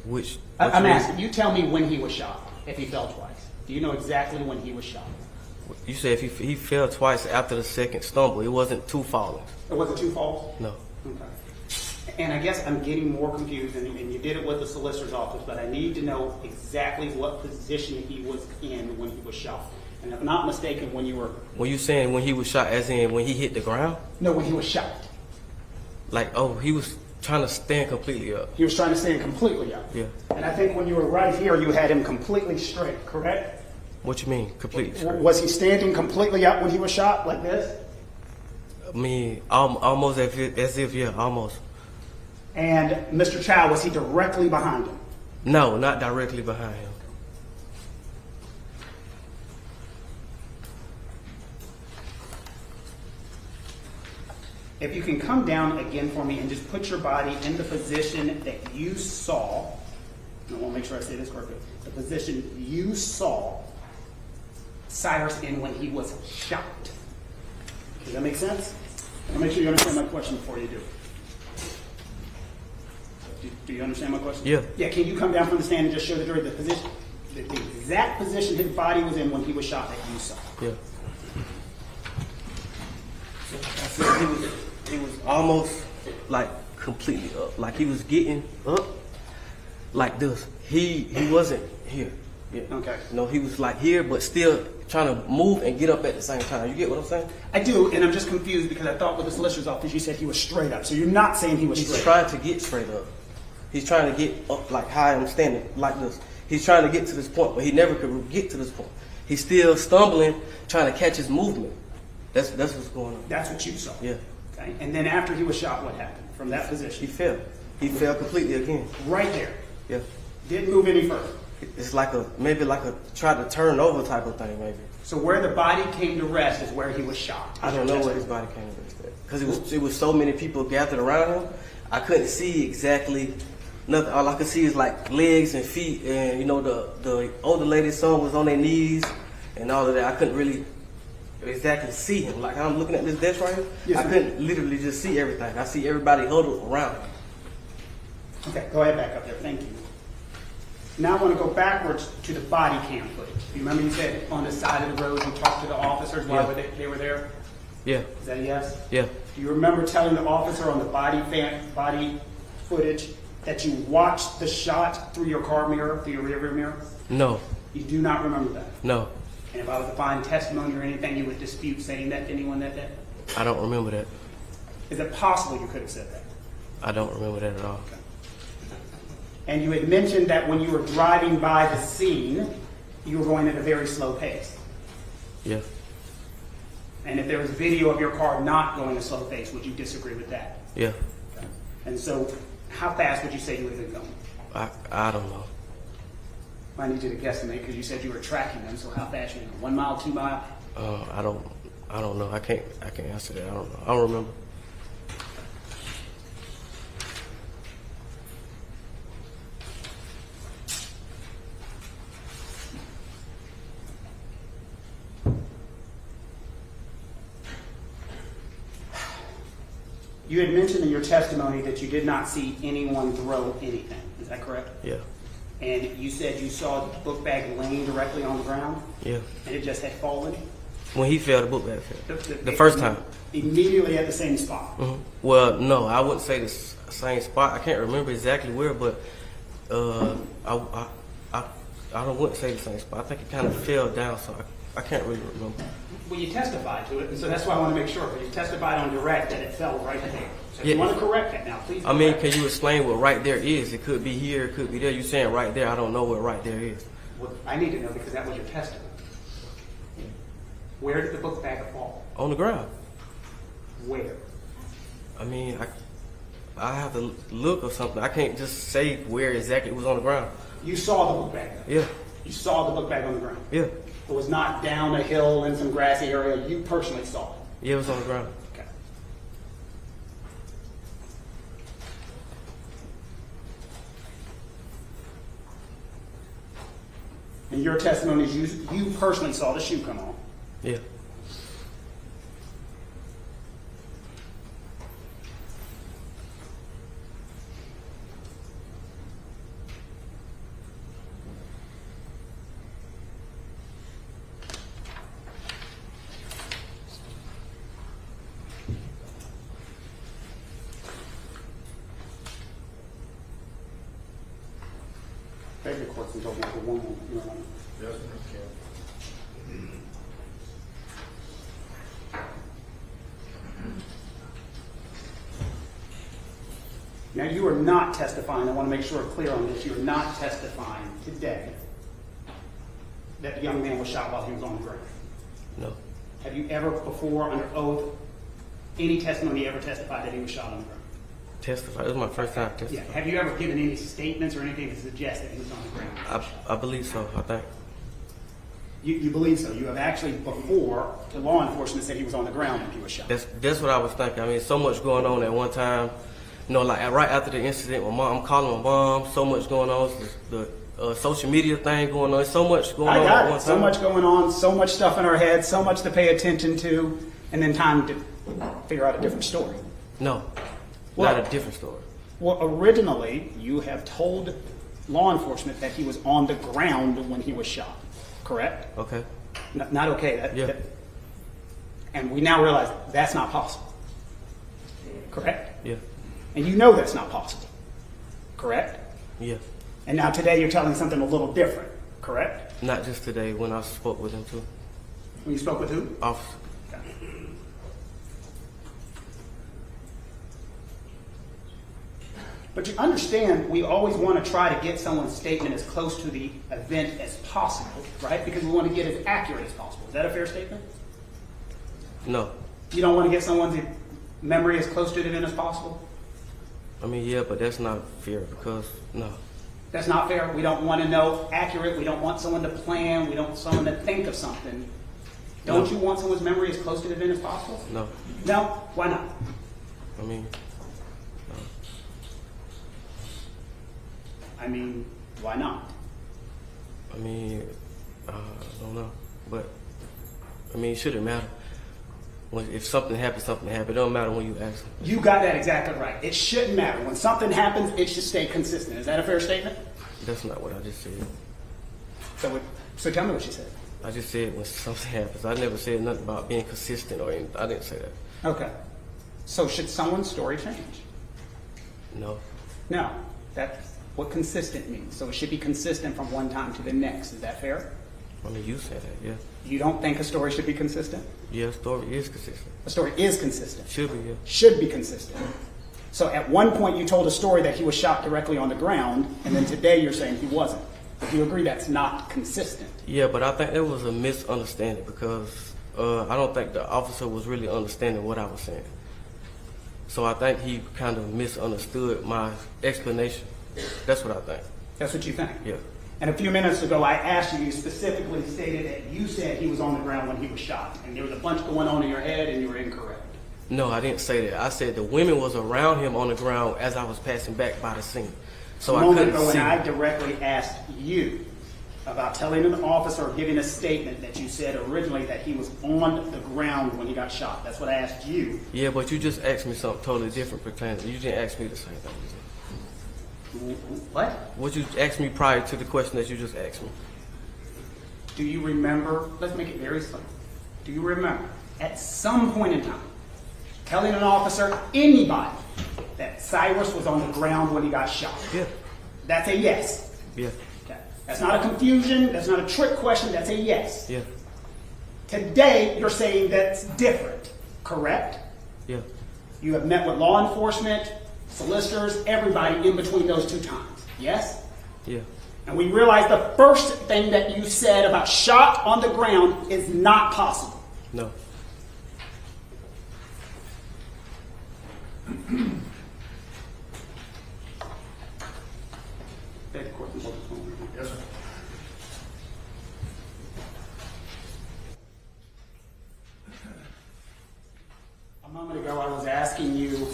Which I'm reason? asking, you tell me when he was shot, if he fell twice. Do you know exactly when he was shot? You said if he fell twice after the second stumble. It wasn't 2 falling. Or was it 2 falls? No. Okay. And I guess I'm getting more confused, and you did it with the solicitor's office, but I need to know exactly what position he was in when he was shot. And if I'm not mistaken, when you were... When you saying when he was shot, as in when he hit the ground? No, when he was shot. Like, oh, he was trying to stand completely up. He was trying to stand completely up. Yeah. And I think when you were right here, you had him completely straight, correct? What you mean, completely straight? Was he standing completely up when he was shot, like this? I mean, almost as if, yeah, almost. And Mr. Chow, was he directly behind him? No, not directly behind him. If you can come down again for me and just put your body in the position that you saw, and I want to make sure I say this correctly, the position you saw Cyrus in when he was shot. Does that make sense? I'll make sure you understand my question before you do. Do you understand my question? Yeah. Yeah, can you come down from the stand and just show the jury the position, the exact position his body was in when he was shot that you saw? Yeah. I said he was almost like completely up. Like he was getting up like this. He wasn't here. Yeah. Okay. No, he was like here, but still trying to move and get up at the same time. You get what I'm saying? I do, and I'm just confused because I thought with the solicitor's office you said he was straight up. So you're not saying he was He's straight trying to get straight up. He's trying to get up like how I'm standing, like this. He's trying to get to this point, but he never could get to this point. He's still stumbling, trying to catch his movement. That's what's going on. That's what you saw. Yeah. Okay. And then after he was shot, what happened from that He position? fell. He fell completely again. Right there. Yeah. Didn't move any further. It's like maybe a try to turn over type of thing, maybe. So where the body came to rest is where he was shot. I don't know where his body came to rest at. Because it was so many people gathered around him, I couldn't see exactly nothing. All I could see is like legs and feet, and you know the older lady's son was on their knees and all of that. I couldn't really exactly see him. Like I'm looking at this desk right here, Yes, I sir. couldn't literally just see everything. I see everybody huddled around him. Okay, go ahead back up there. Thank you. Now I want to go backwards to the body cam footage. You remember you said on the side of the road you talked to the officers while Yeah. they were there? Yeah, Is that a yes? yeah, Do you remember telling the officer on the body footage that you watched the shot through your car mirror, through your rearview mirror? no, You do not remember that? no, And if I was to find testimony or anything, you would dispute saying that to anyone that day? I don't remember that. Is it possible you could have said that? I don't remember that at all. And you had mentioned that when you were driving by the scene, you were going at a very slow pace. Yeah, And if there was video of your car not going at a slow pace, would you disagree with that? yeah, And so, how fast would you say you would have been going? I don't know. I need you to guesstimate because you said you were tracking them. So how fast you going? 1 mile, 2 mile? I don't know. I can't answer that. I don't know. I don't remember. You had mentioned in your testimony that you did not see anyone throw anything. Is that correct? Yeah, And you said you saw the book bag laying directly on the ground yeah. and it just had fallen? When he fell, the book bag fell. The first time. Immediately at the same spot. Mhm. Well, no, I wouldn't say the same spot. I can't remember exactly where, but I wouldn't say the same spot. I think it kind of fell down, so I can't really remember. Well, you testified to it, and so that's why I want to make sure. But you testified on direct that it fell right there. So if Yeah. you want to correct that now, please. I mean, correct can it. you explain what right there is? It could be here, it could be there. You saying right there? I don't know what right there is. Well, I need to know because that was your testimony. Where did the book bag fall? On the ground. Where? I mean, I have to look or something. I can't just say where exactly it was on the ground. You saw the book bag. Though. Yeah, You saw the book bag on the ground. yeah, It was not down a hill in some grassy area. You personally saw it. yeah. It was on the ground. Okay. In your testimony, you personally saw the shoe come on. Yeah. Beg your courts and don't for one moment, Your Honor. Yes, Mr. Chairman. Now, you are not testifying, I want to make sure we're clear on this, you are not testifying today that the young man was shot while he was on the ground. No. Have you ever before, under oath, any testimony ever testified that he was shot on the ground? Testify. It was my first time Yeah. testifying. Have you ever given any statements or anything to suggest that he was on the ground? I believe so. I think. You believe so? You have actually before to law enforcement said he was on the ground when he was shot. That's what I was thinking. I mean, so much going on at one time. You know, like right after the incident, I'm calling my mom. So much going on. The social media thing going on. So much going I on got at it. one time. So much going on, so much stuff in our heads, so much to pay attention to, and then time to figure out a different story. No, Well- not a different story. Well, originally, you have told law enforcement that he was on the ground when he was shot, correct? Okay. Not okay. Yeah. And we now realize that's not possible, correct? Yeah. And you know that's not possible, correct? Yeah. And now today you're telling something a little different, correct? Not just today. When I spoke with him too. When you spoke with who? Officer. But you understand, we always want to try to get someone's statement as close to the event as possible, right? Because we want to get as accurate as possible. Is that a fair statement? No. You don't want to get someone's memory as close to the event as possible? I mean, yeah, but that's not fair because no. That's not fair. We don't want to know accurate. We don't want someone to plan. We don't want someone to think of something. Don't No. you want someone's memory as close to the event as possible? No. No? Why not? I mean, I mean, why not? I mean, I don't know, but I mean, it shouldn't matter. If something happens, something happens. It don't matter when you ask them. You got that exactly right. It shouldn't matter. When something happens, it should stay consistent. Is that a fair statement? That's not what I just said. So tell me what you said. I just said when something happens. I never said nothing about being consistent or anything. I didn't say that. Okay. So should someone's story change? No. No. That's what consistent means. So it should be consistent from one time to the next. Is that fair? I mean, you said that, yeah. You don't think a story should be consistent? Yeah, story is consistent. A story is consistent. Should be, yeah. Should be consistent. So at one point you told a story that he was shot directly on the ground, and then today you're saying he wasn't. Do you agree that's not consistent? Yeah, but I think there was a misunderstanding because I don't think the officer was really understanding what I was saying. So I think he kind of misunderstood my explanation. That's what I think. That's what you think? Yeah. And a few minutes ago, I asked you, you specifically stated that you said he was on the ground when he was shot. And there was a bunch going on in your head, and you were incorrect. No, I didn't say that. I said the women was around him on the ground as I was passing back by the scene. So A I moment couldn't ago, when see. I directly asked you about telling an officer or giving a statement that you said originally that he was on the ground when he got shot. That's what I asked you. Yeah, but you just asked me something totally different, pretending. You didn't ask me the same thing. What? What you asked me prior to the question that you just asked me. Do you remember? Let's make it very simple. Do you remember at some point in time telling an officer, anybody, that Cyrus was on the ground when he got shot? Yeah. That's a yes. Yeah. Okay. That's not a confusion. That's not a trick question. That's a yes. Yeah. Today, you're saying that's different, correct? Yeah. You have met with law enforcement, solicitors, everybody in between those two times. Yes? Yeah. And we realize the first thing that you said about shot on the ground is not possible. No. Yes, sir. A moment ago, I was asking you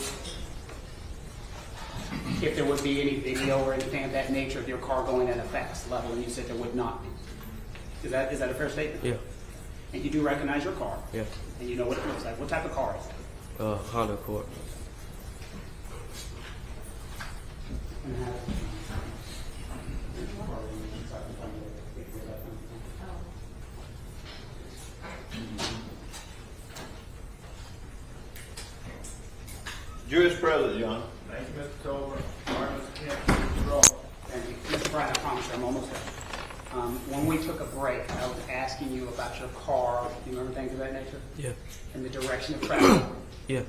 if there would be any video or anything of that nature of your car going at a fast level, and you said there would not be. Is that a fair statement? Yeah. And you do recognize your car? Yeah. And you know what it looks like. What type of car is it? Honda Accord. Jewish president, John. Thank you, Mr. Tolbert. All right, Mr. Kent, Mr. Ross. Thank you. Mr. Bryant, I promise you, I'm almost done. When we took a break, I was asking you about your car. Do you remember things of that nature? Yeah. And the direction of travel, Yeah.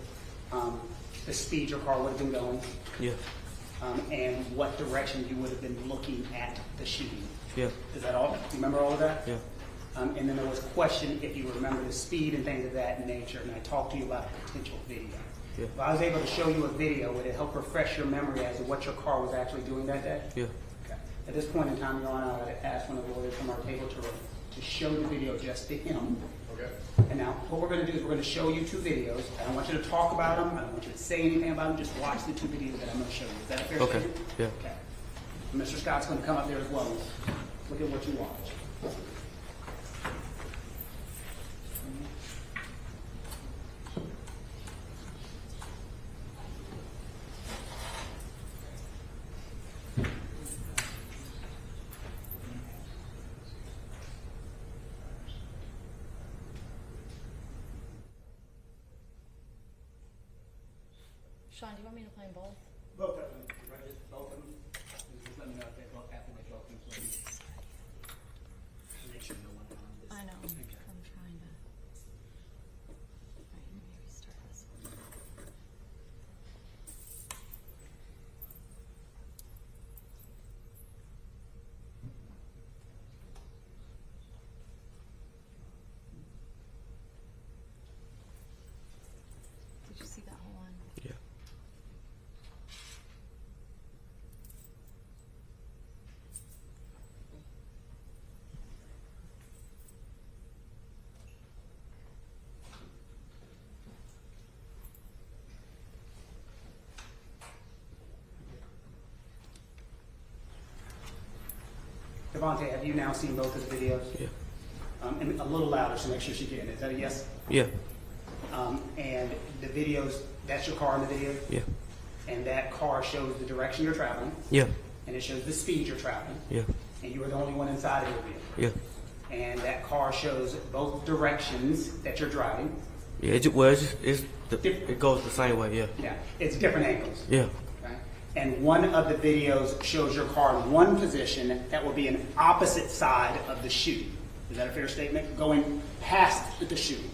the speed your car would have been going, Yeah. and what direction you would have been looking at the shooting. Yeah. Is that all? Do you remember all of that? Yeah. And then there was a question if you remember the speed and things of that nature, and I talked to you about a potential video. Yeah. If I was able to show you a video, would it help refresh your memory as to what your car was actually doing that day? Yeah. Okay. At this point in time, Your Honor, I would ask one of the lawyers from our table to show the video just to him. Okay. And now, what we're going to do is we're going to show you two videos. I don't want you to talk about them. I don't want you to say anything about them. Just watch the two videos that I'm going to show you. Is that a fair Okay. statement? Yeah. Okay. Mr. Scott's going to come up there as well. Look at what you watch. Sean, do you want me to play both? Both of them. Right, just both of them. Just let me know if they both after they both them. So make sure no one is. I know. I'm trying to. Alright, let me restart this one. Did you see that whole one? Yeah. Devontae, have you now seen both of the videos? Yeah. And a little louder so make sure she can. Is that a yes? Yeah. And the videos, that's your car in the video? Yeah. And that car shows the direction you're traveling, Yeah. and it shows the speed you're traveling, Yeah. and you are the only one inside of your vehicle. Yeah. And that car shows both directions that you're driving. Yeah. It goes the same way. Yeah. Yeah, it's different angles. Yeah. Okay? And one of the videos shows your car in one position that will be an opposite side of the shooting. Is that a fair statement? Going past the shooting.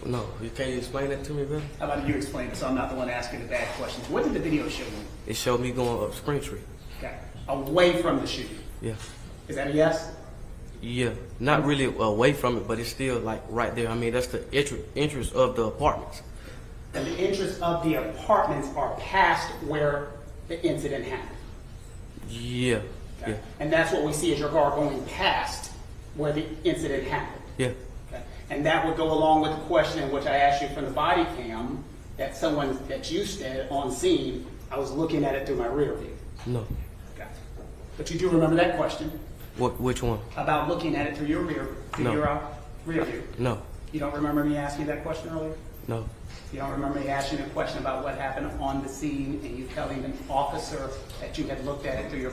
No, can you explain that to me, brother? How about you explain it so I'm not the one asking the bad questions? What did the video show you? It showed me going up Springtree. Okay. Away from the shooting. Yeah. Is that a yes? Yeah. Not really away from it, but it's still like right there. I mean, that's the entrance of the apartments. And the interests of the apartments are past where the incident happened. Yeah. Okay? Yeah. And that's what we see as your car going past where the incident happened. Yeah. Okay? And that would go along with the question which I asked you from the body cam that you said on scene, I was looking at it through my rear view. No. Okay. But you do remember that question Which one? about looking at it through your rear No. view. No. You don't remember me asking you that question earlier? No. You don't remember me asking you a question about what happened on the scene and you telling an officer that you had looked at it through your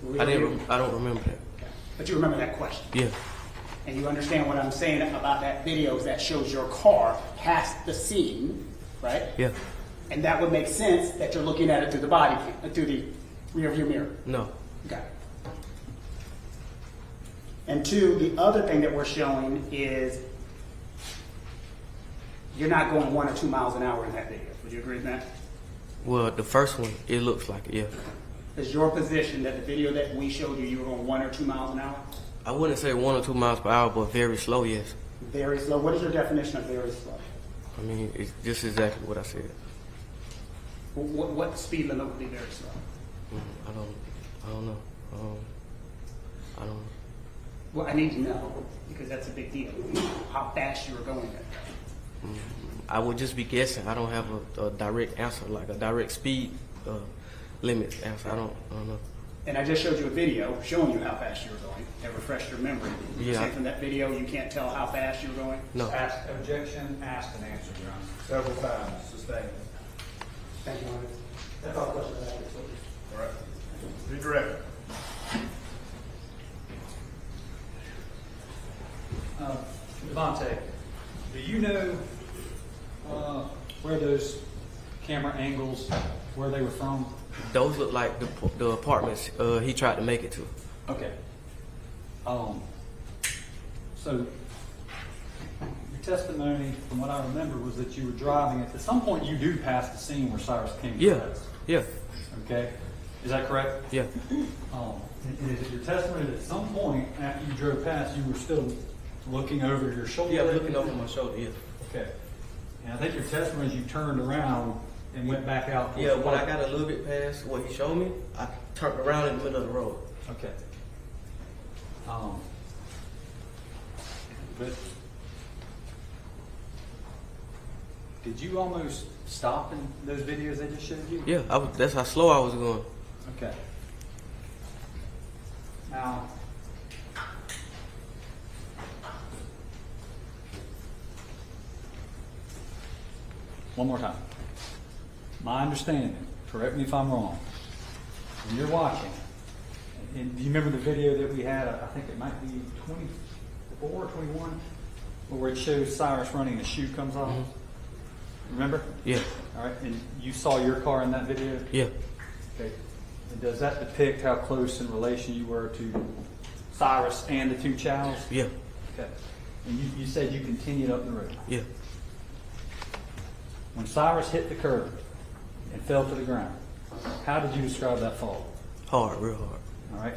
rear view? I don't remember that. Okay. But you remember that question. Yeah. And you understand what I'm saying about that video that shows your car past the scene, right? Yeah. And that would make sense that you're looking at it through the body cam, through the rear view mirror. No. Okay. And two, the other thing that we're showing is you're not going 1 or 2 miles an hour in that video. Would you agree with that? Well, the first one, it looks like it, yeah. Is your position that the video that we showed you were going 1 or 2 miles an hour? I wouldn't say 1 or 2 miles per hour, but very slow, yes. Very slow. What is your definition of very slow? I mean, it's just exactly what I said. What speed limit would be very slow? I don't know. I don't know. Well, I need to know because that's a big deal. How fast you were going there. I would just be guessing. I don't have a direct answer, like a direct speed limit answer. I don't know. And I just showed you a video showing you how fast you were going. That refreshed your memory. You're Yeah. saying from that video you can't tell how fast you were going? No. Asked, objection, asked and answered, Your Honor. Several times, sustained. Thank you, Your Honor. That's all the questions I have. All right. Redirect. Devontae, do you know where those camera angles, where they were from? Those look like the apartments he tried to make it to. Okay. So your testimony, from what I remember, was that you were driving. At some point, you do pass the scene where Cyrus came to Yeah. arrest. Yeah. Okay. Is that correct? Yeah. And is it your testimony that at some point after you drove past, you were still looking over your shoulder? Yeah, looking over my shoulder. Yeah. Okay. And I think your testimony is you turned around and went back out. towards Yeah. the When I park. got a little bit past what he showed me, I turned around in the middle of the road. Okay. But did you almost stop in those videos they just showed you? Yeah. That's how slow I was going. Okay. Now, one more time. My understanding, correct me if I'm wrong, when you're watching, and do you remember the video that we had, I think it might be 24 or 21, where it shows Cyrus running and a shoe comes off? Remember? Yeah. All right, and you saw your car in that video? Yeah. Okay. And does that depict how close in relation you were to Cyrus and the two Chows? Yeah. Okay. And you said you continued up the road. Yeah. When Cyrus hit the curb and fell to the ground, how did you describe that fall? Hard, real hard. All right.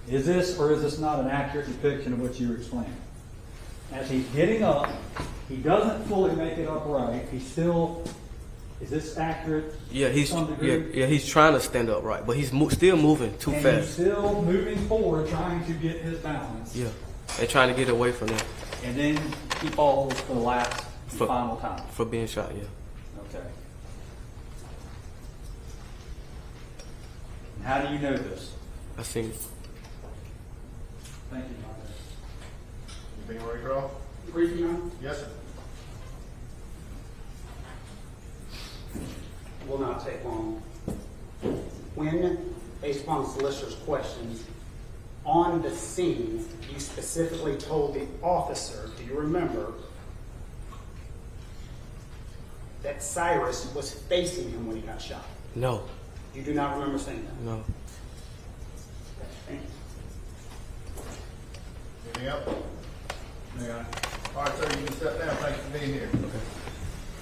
Is this or is this not an accurate depiction of what you were explaining? As he's getting up, he doesn't fully make it upright. He's still. Is this accurate? Yeah, to some degree? he's trying to stand upright, but he's still moving too And fast. he's still moving forward, trying to get his balance. Yeah, and trying to get away from them And then he falls for the last and For- final time. for being shot. Yeah, Okay. And how do you know this? I seen it. Thank you, Devontae. Anything ready to draw? Brief, Your Honor? Yes, sir. Will not take long. When, based upon the solicitor's questions, on the scene, you specifically told the officer, do you remember, that Cyrus was facing him when he got shot? No, You do not remember saying that? no. Thank you. Anything else? Mayor, All right, sir, you can step down. Thank you for being here. Okay.